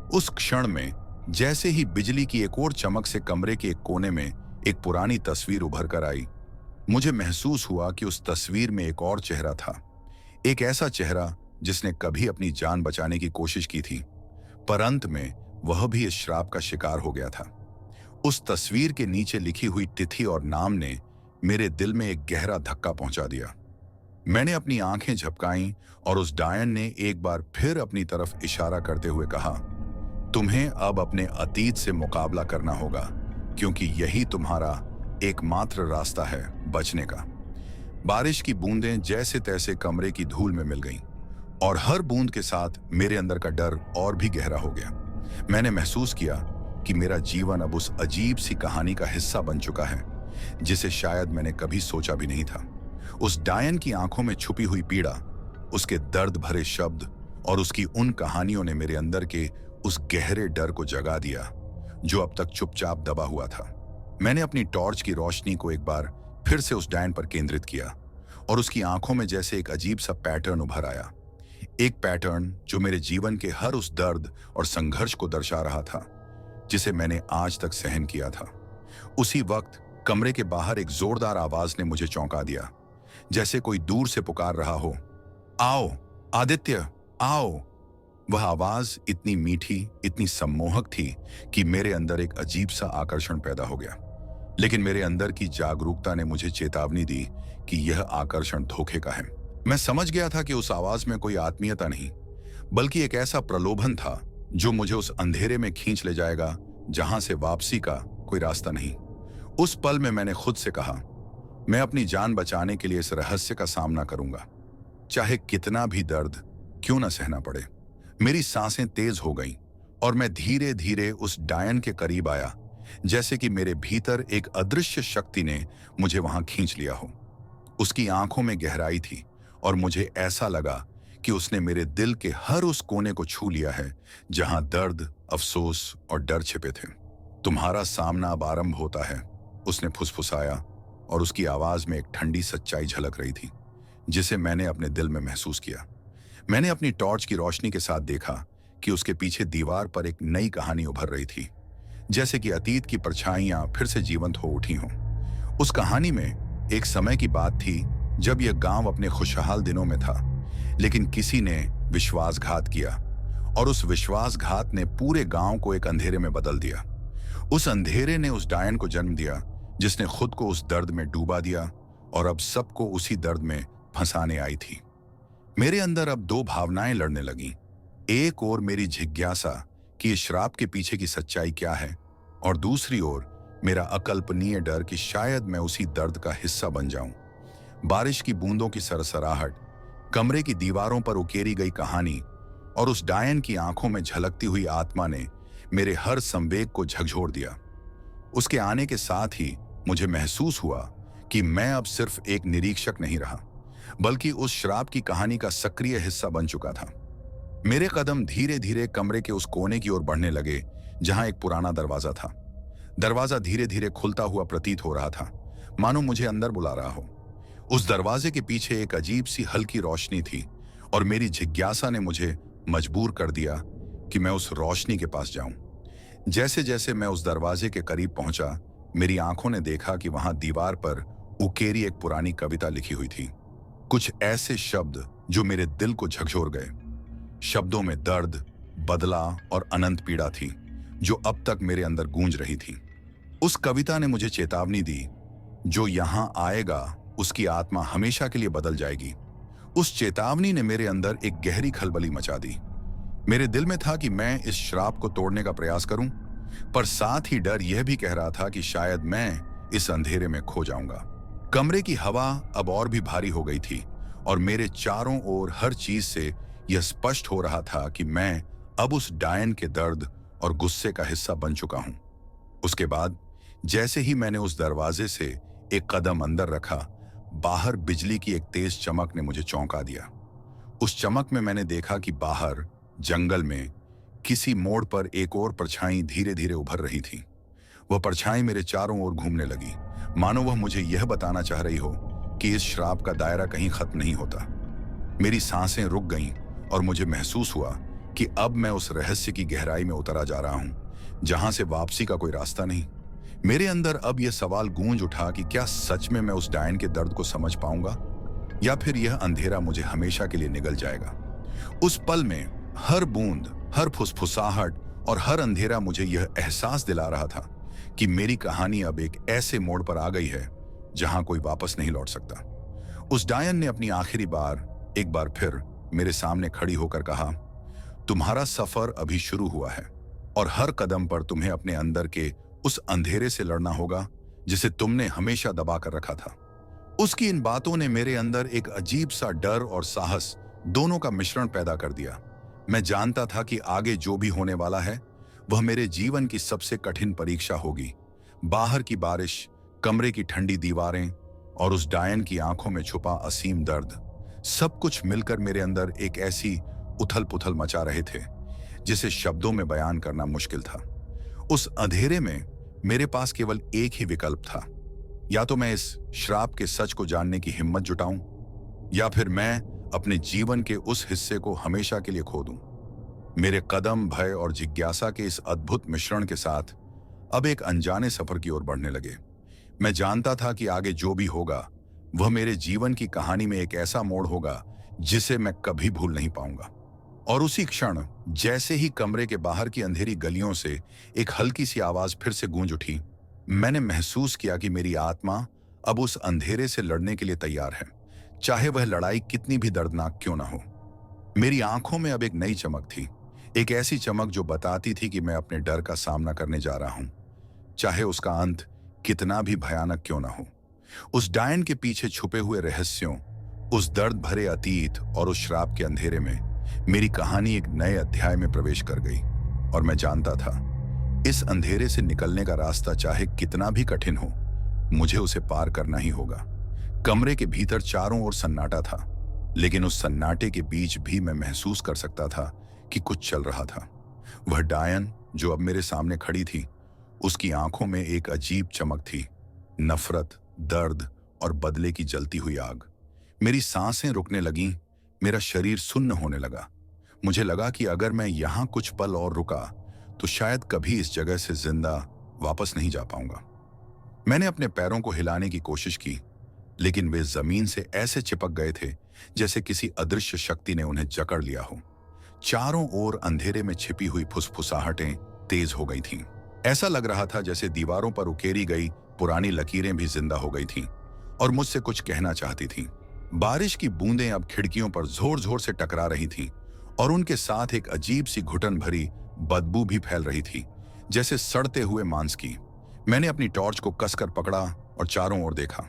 उस क्षण में जैसे ही बिजली की एक और चमक से कमरे के एक कोने में एक पुरानी तस्वीर उभर कर आई, मुझे महसूस हुआ कि उस तस्वीर में एक और चेहरा था, एक ऐसा चेहरा जिसने कभी अपनी जान बचाने की कोशिश की थी, पर अंत में वह भी इस श्राप का शिकार हो गया था। उस तस्वीर के नीचे लिखी हुई तिथि और नाम ने मेरे दिल में एक गहरा धक्का पहुंचा दिया। मैंने अपनी आंखें झपकाईं और उस डायन ने एक बार फिर अपनी तरफ इशारा करते हुए कहा, तुम्हें अब अपने अतीत से मुकाबला करना होगा, क्योंकि यही तुम्हारा एकमात्र रास्ता है बचने का। बारिश की बूंदें जैसे तैसे कमरे की धूल में मिल गईं और हर बूंद के साथ मेरे अंदर का डर और भी गहरा हो गया। मैंने महसूस किया कि मेरा जीवन अब उस अजीब सी कहानी का हिस्सा बन चुका है जिसे शायद मैंने कभी सोचा भी नहीं था। उस डायन की आंखों में छुपी हुई पीड़ा, उसके दर्द भरे शब्द और उसकी उन कहानियों ने मेरे अंदर के उस गहरे डर को जगा दिया जो अब तक चुपचाप दबा हुआ था। मैंने अपनी टॉर्च की रोशनी को एक बार फिर से उस डायन पर केंद्रित किया और उसकी आंखों में जैसे एक अजीब सा पैटर्न उभर आया, एक पैटर्न जो मेरे जीवन के हर उस दर्द और संघर्ष को दर्शा रहा था जिसे मैंने आज तक सहन किया था। उसी वक्त कमरे के बाहर एक जोरदार आवाज ने मुझे चौंका दिया, जैसे कोई दूर से पुकार रहा हो, आओ आदित्य, आओ। वह आवाज इतनी मीठी, इतनी सम्मोहक थी कि मेरे अंदर एक अजीब सा आकर्षण पैदा हो गया। लेकिन मेरे अंदर की जागरूकता ने मुझे चेतावनी दी कि यह आकर्षण धोखे का है। मैं समझ गया था कि उस आवाज में कोई आत्मीयता नहीं, बल्कि एक ऐसा प्रलोभन था जो मुझे उस अंधेरे में खींच ले जाएगा जहां से वापसी का कोई रास्ता नहीं। उस पल में मैंने खुद से कहा, मैं अपनी जान बचाने के लिए इस रहस्य का सामना करूंगा, चाहे कितना भी दर्द क्यों न सहना पड़े। मेरी सांसें तेज हो गईं और मैं धीरे धीरे उस डायन के करीब आया, जैसे कि मेरे भीतर एक अदृश्य शक्ति ने मुझे वहां खींच लिया हो। उसकी आंखों में गहराई थी और मुझे ऐसा लगा कि उसने मेरे दिल के हर उस कोने को छू लिया है जहां दर्द, अफसोस और डर छिपे थे। तुम्हारा सामना अब आरंभ होता है, उसने फुसफुसाया, और उसकी आवाज में एक ठंडी सच्चाई झलक रही थी जिसे मैंने अपने दिल में महसूस किया। मैंने अपनी टॉर्च की रोशनी के साथ देखा कि उसके पीछे दीवार पर एक नई कहानी उभर रही थी, जैसे कि अतीत की परछाइयां फिर से जीवंत हो उठी हों। उस कहानी में एक समय की बात थी जब यह गांव अपने खुशहाल दिनों में था, लेकिन किसी ने विश्वासघात किया और उस विश्वासघात ने पूरे गांव को एक अंधेरे में बदल दिया। उस अंधेरे ने उस डायन को जन्म दिया जिसने खुद को उस दर्द में डूबा दिया और अब सबको उसी दर्द में फंसाने आई थी। मेरे अंदर अब दो भावनाएं लड़ने लगीं। एक ओर मेरी जिज्ञासा कि इस श्राप के पीछे की सच्चाई क्या है, और दूसरी ओर मेरा अकल्पनीय डर कि शायद मैं उसी दर्द का हिस्सा बन जाऊं। बारिश की बूंदों की सरसराहट, कमरे की दीवारों पर उकेरी गई कहानी और उस डायन की आंखों में झलकती हुई आत्मा ने मेरे हर संवेग को झकझोर दिया। उसके आने के साथ ही मुझे महसूस हुआ कि मैं अब सिर्फ एक निरीक्षक नहीं रहा, बल्कि उस श्राप की कहानी का सक्रिय हिस्सा बन चुका था। मेरे कदम धीरे धीरे कमरे के उस कोने की ओर बढ़ने लगे जहां एक पुराना दरवाजा था। दरवाजा धीरे धीरे खुलता हुआ प्रतीत हो रहा था, मानो मुझे अंदर बुला रहा हो। उस दरवाजे के पीछे एक अजीब सी हल्की रोशनी थी और मेरी जिज्ञासा ने मुझे मजबूर कर दिया कि मैं उस रोशनी के पास जाऊं। जैसे जैसे मैं उस दरवाजे के करीब पहुंचा, मेरी आंखों ने देखा कि वहां दीवार पर उकेरी एक पुरानी कविता लिखी हुई थी। कुछ ऐसे शब्द जो मेरे दिल को झकझोर गए। शब्दों में दर्द, बदला और अनंत पीड़ा थी जो अब तक मेरे अंदर गूंज रही थी। उस कविता ने मुझे चेतावनी दी, जो यहां आएगा उसकी आत्मा हमेशा के लिए बदल जाएगी। उस चेतावनी ने मेरे अंदर एक गहरी खलबली मचा दी। मेरे दिल में था कि मैं इस श्राप को तोड़ने का प्रयास करूं, पर साथ ही डर यह भी कह रहा था कि शायद मैं इस अंधेरे में खो जाऊंगा। कमरे की हवा अब और भी भारी हो गई थी और मेरे चारों ओर हर चीज से यह स्पष्ट हो रहा था कि मैं अब उस डायन के दर्द और गुस्से का हिस्सा बन चुका हूं। उसके बाद जैसे ही मैंने उस दरवाजे से एक कदम अंदर रखा, बाहर बिजली की एक तेज चमक ने मुझे चौंका दिया। उस चमक में मैंने देखा कि बाहर जंगल में किसी मोड़ पर एक और परछाई धीरे धीरे उभर रही थी। वह परछाई मेरे चारों ओर घूमने लगी, मानो वह मुझे यह बताना चाह रही हो कि इस श्राप का दायरा कहीं खत्म नहीं होता। मेरी सांसें रुक गईं और मुझे महसूस हुआ कि अब मैं उस रहस्य की गहराई में उतरा जा रहा हूं जहां से वापसी का कोई रास्ता नहीं। मेरे अंदर अब यह सवाल गूंज उठा कि क्या सच में मैं उस डायन के दर्द को समझ पाऊंगा, या फिर यह अंधेरा मुझे हमेशा के लिए निगल जाएगा। उस पल में हर बूंद, हर फुसफुसाहट और हर अंधेरा मुझे यह एहसास दिला रहा था कि मेरी कहानी अब एक ऐसे मोड़ पर आ गई है जहां कोई वापस नहीं लौट सकता। उस डायन ने अपनी आखिरी बार एक बार फिर मेरे सामने खड़ी होकर कहा, तुम्हारा सफर अभी शुरू हुआ है और हर कदम पर तुम्हें अपने अंदर के उस अंधेरे से लड़ना होगा जिसे तुमने हमेशा दबा कर रखा था। उसकी इन बातों ने मेरे अंदर एक अजीब सा डर और साहस दोनों का मिश्रण पैदा कर दिया। मैं जानता था कि आगे जो भी होने वाला है वह मेरे जीवन की सबसे कठिन परीक्षा होगी। बाहर की बारिश, कमरे की ठंडी दीवारें और उस डायन की आंखों में छुपा असीम दर्द, सब कुछ मिलकर मेरे अंदर एक ऐसी उथल पुथल मचा रहे थे जिसे शब्दों में बयान करना मुश्किल था। उस अंधेरे में मेरे पास केवल एक ही विकल्प था, या तो मैं इस श्राप के सच को जानने की हिम्मत जुटाऊं, या फिर मैं अपने जीवन के उस हिस्से को हमेशा के लिए खो दूं। मेरे कदम भय और जिज्ञासा के इस अद्भुत मिश्रण के साथ अब एक अनजाने सफर की ओर बढ़ने लगे। मैं जानता था कि आगे जो भी होगा वह मेरे जीवन की कहानी में एक ऐसा मोड़ होगा जिसे मैं कभी भूल नहीं पाऊंगा। और उसी क्षण जैसे ही कमरे के बाहर की अंधेरी गलियों से एक हल्की सी आवाज फिर से गूंज उठी, मैंने महसूस किया कि मेरी आत्मा अब उस अंधेरे से लड़ने के लिए तैयार है, चाहे वह लड़ाई कितनी भी दर्दनाक क्यों ना हो। मेरी आंखों में अब एक नई चमक थी, एक ऐसी चमक जो बताती थी कि मैं अपने डर का सामना करने जा रहा हूं, चाहे उसका अंत कितना भी भयानक क्यों ना हो। उस डायन के पीछे छुपे हुए रहस्यों, उस दर्द भरे अतीत और उस श्राप के अंधेरे में मेरी कहानी एक नए अध्याय में प्रवेश कर गई। और मैं जानता था, इस अंधेरे से निकलने का रास्ता चाहे कितना भी कठिन हो, मुझे उसे पार करना ही होगा। कमरे के भीतर चारों ओर सन्नाटा था, लेकिन उस सन्नाटे के बीच भी मैं महसूस कर सकता था कि कुछ चल रहा था। वह डायन जो अब मेरे सामने खड़ी थी, उसकी आंखों में एक अजीब चमक थी, नफरत, दर्द और बदले की जलती हुई आग। मेरी सांसें रुकने लगीं, मेरा शरीर सुन्न होने लगा। मुझे लगा कि अगर मैं यहां कुछ पल और रुका तो शायद कभी इस जगह से जिंदा वापस नहीं जा पाऊंगा। मैंने अपने पैरों को हिलाने की कोशिश की, लेकिन वे जमीन से ऐसे चिपक गए थे जैसे किसी अदृश्य शक्ति ने उन्हें जकड़ लिया हो। चारों ओर अंधेरे में छिपी हुई फुसफुसाहटें तेज हो गई थीं। ऐसा लग रहा था जैसे दीवारों पर उकेरी गई पुरानी लकीरें भी जिंदा हो गई थीं और मुझसे कुछ कहना चाहती थीं। बारिश की बूंदें अब खिड़कियों पर जोर जोर से टकरा रही थीं और उनके साथ एक अजीब सी घुटन भरी बदबू भी फैल रही थी, जैसे सड़ते हुए मांस की। मैंने अपनी टॉर्च को कसकर पकड़ा और चारों ओर देखा।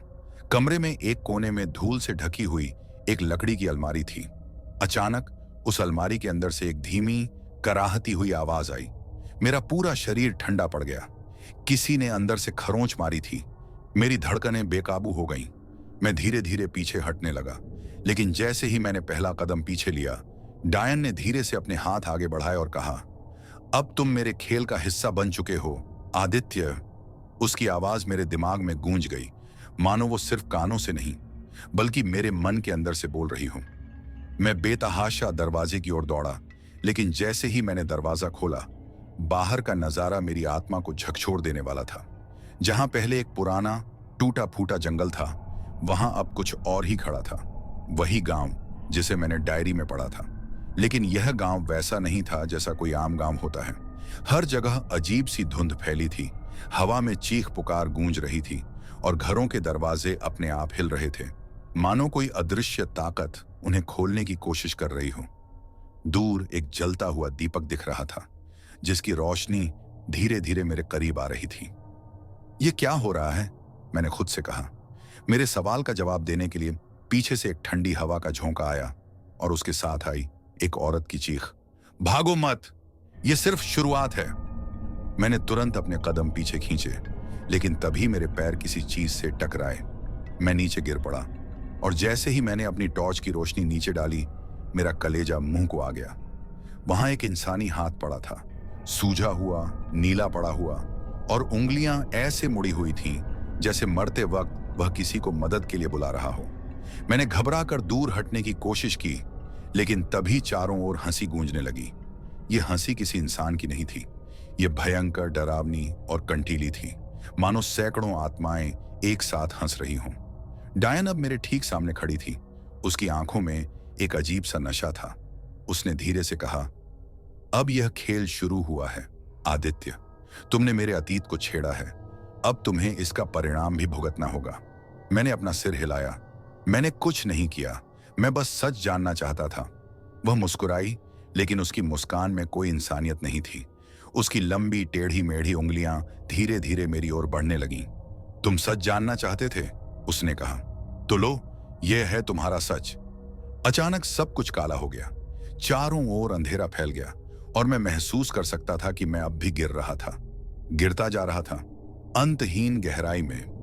कमरे में एक कोने में धूल से ढकी हुई एक लकड़ी की अलमारी थी। अचानक उस अलमारी के अंदर से एक धीमी कराहती हुई आवाज आई। मेरा पूरा शरीर ठंडा पड़ गया। किसी ने अंदर से खरोंच मारी थी। मेरी धड़कनें बेकाबू हो गईं। मैं धीरे धीरे पीछे हटने लगा, लेकिन जैसे ही मैंने पहला कदम पीछे लिया, डायन ने धीरे से अपने हाथ आगे बढ़ाए और कहा, अब तुम मेरे खेल का हिस्सा बन चुके हो, आदित्य। उसकी आवाज मेरे दिमाग में गूंज गई, मानो वो सिर्फ कानों से नहीं बल्कि मेरे मन के अंदर से बोल रही हो। मैं बेतहाशा दरवाजे की ओर दौड़ा, लेकिन जैसे ही मैंने दरवाजा खोला, बाहर का नजारा मेरी आत्मा को झकझोर देने वाला था। जहां पहले एक पुराना टूटा फूटा जंगल था, वहां अब कुछ और ही खड़ा था। वही गांव जिसे मैंने डायरी में पढ़ा था, लेकिन यह गांव वैसा नहीं था जैसा कोई आम गांव होता है। हर जगह अजीब सी धुंध फैली थी, हवा में चीख पुकार गूंज रही थी और घरों के दरवाजे अपने आप हिल रहे थे, मानो कोई अदृश्य ताकत उन्हें खोलने की कोशिश कर रही हो। दूर एक जलता हुआ दीपक दिख रहा था, जिसकी रोशनी धीरे धीरे मेरे करीब आ रही थी। यह क्या हो रहा है? मैंने खुद से कहा। मेरे सवाल का जवाब देने के लिए पीछे से एक ठंडी हवा का झोंका आया और उसके साथ आई एक औरत की चीख, भागो मत, यह सिर्फ शुरुआत है। मैंने तुरंत अपने कदम पीछे खींचे, लेकिन तभी मेरे पैर किसी चीज से टकराए। मैं नीचे गिर पड़ा और जैसे ही मैंने अपनी टॉर्च की रोशनी नीचे डाली, मेरा कलेजा मुंह को आ गया। वहां एक इंसानी हाथ पड़ा था, सूजा हुआ, नीला पड़ा हुआ, और उंगलियां ऐसे मुड़ी हुई थीं जैसे मरते वक्त वह किसी को मदद के लिए बुला रहा हो। मैंने घबराकर दूर हटने की कोशिश की, लेकिन तभी चारों ओर हंसी गूंजने लगी। यह हंसी किसी इंसान की नहीं थी, यह भयंकर, डरावनी और कंटीली थी, मानो सैकड़ों आत्माएं एक साथ हंस रही हों। डायन अब मेरे ठीक सामने खड़ी थी। उसकी आंखों में एक अजीब सा नशा था। उसने धीरे से कहा, अब यह खेल शुरू हुआ है आदित्य। तुमने मेरे अतीत को छेड़ा है, अब तुम्हें इसका परिणाम भी भुगतना होगा। मैंने अपना सिर हिलाया। मैंने कुछ नहीं किया, मैं बस सच जानना चाहता था। वह मुस्कुराई, लेकिन उसकी मुस्कान में कोई इंसानियत नहीं थी। उसकी लंबी टेढ़ी मेढ़ी उंगलियां धीरे धीरे मेरी ओर बढ़ने लगीं। तुम सच जानना चाहते थे? उसने कहा। तो लो, यह है तुम्हारा सच। अचानक सब कुछ काला हो गया। चारों ओर अंधेरा फैल गया और मैं महसूस कर सकता था कि मैं अब भी गिर रहा था, गिरता जा रहा था, अंतहीन गहराई में।